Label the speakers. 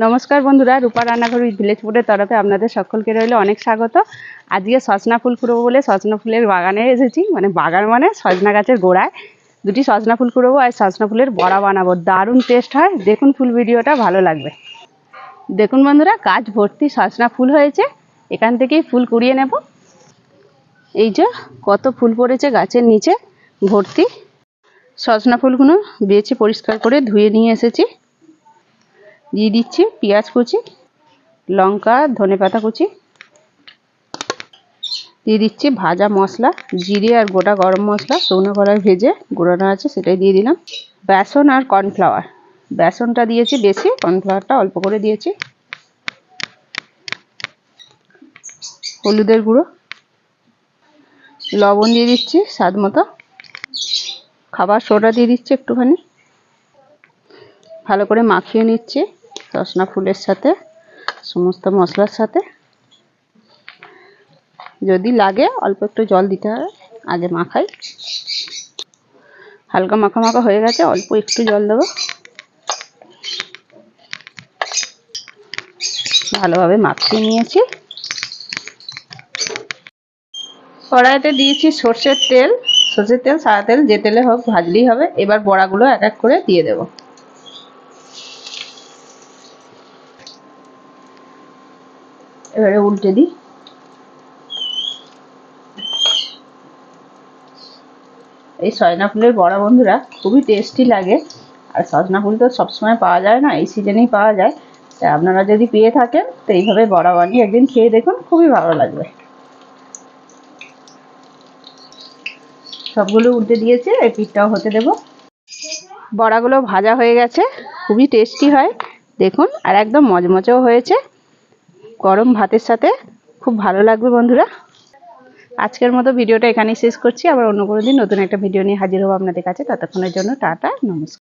Speaker 1: নমস্কার বন্ধুরা, রূপা রান্নাঘর উইথ ভিলেজ ফুডের তরফে আপনাদের সকলকে রইল অনেক স্বাগত। আজকে সজনা ফুল কুড়বো বলে সজনা ফুলের বাগানে এসেছি। বাগান মানে সজনা গাছের গোড়ায় দুটি সজনা ফুল কুড়বো আর সজনা ফুলের বড়া বানাবো। দারুণ টেস্ট হয়, দেখুন ফুল ভিডিওটা, ভালো লাগবে। দেখুন বন্ধুরা, গাছ ভর্তি সজনা ফুল হয়েছে, এখান থেকেই ফুল কুড়িয়ে নেব। এই যে কত ফুল পড়েছে গাছের নিচে ভর্তি। সজনা ফুলগুলো বেছে পরিষ্কার করে ধুয়ে নিয়ে এসেছি। দিয়ে দিচ্ছি পেঁয়াজ কুচি, লঙ্কা, ধনেপাতা কুচি, দিয়ে দিচ্ছি ভাজা মশলা, জিরে আর গোটা গরম মশলা শুকনো কড়াই ভেজে গুঁড়ানো আছে সেটাই দিয়ে দিলাম। বেসন আর কর্নফ্লাওয়ার, বেসনটা দিয়েছি বেশি, কর্নফ্লাওয়ারটা অল্প করে দিয়েছি। হলুদের গুঁড়ো, লবণ দিয়ে দিচ্ছি স্বাদ মতো, খাবার সোডা দিয়ে দিচ্ছি একটুখানি। ভালো করে মাখিয়ে নিচ্ছি সজনা ফুলের সাথে, সমস্ত মশলার সাথে। যদি লাগে অল্প একটু জল দিতে হবে, আগে মাখাই। হালকা মাখা মাখা হয়ে গেছে, অল্প একটু জল দেবো। ভালোভাবে মাখিয়ে নিয়েছি। কড়াইতে দিয়েছি সর্ষের তেল, সাদা তেল, যে তেলে হোক ভাজলেই হবে। এবার বড়াগুলো এক এক করে দিয়ে দেব। এবারে উল্টে দিই। এই সজনা ফুলের বড়া বন্ধুরা খুবই টেস্টি লাগে। আর সজনা ফুল তো সবসময় পাওয়া যায় না, এই সিজনেই পাওয়া যায়। তাই আপনারা যদি পেয়ে থাকেন তো এইভাবে বড়া বানিয়ে একদিন খেয়ে দেখুন, খুবই ভালো লাগবে। সবগুলো উল্টে দিয়েছে, এই পিঠটাও হতে দেব। বড়াগুলো ভাজা হয়ে গেছে, খুবই টেস্টি হয় দেখুন, আর একদম মচমচেও হয়েছে। গরম ভাতের সাথে খুব ভালো লাগবে বন্ধুরা। আজকের মতো ভিডিওটা এখানেই শেষ করছি। আবার অন্য কোনো দিন নতুন একটা ভিডিও নিয়ে হাজির হবো আপনাদের কাছে। ততক্ষণের জন্য টাটা, নমস্কার।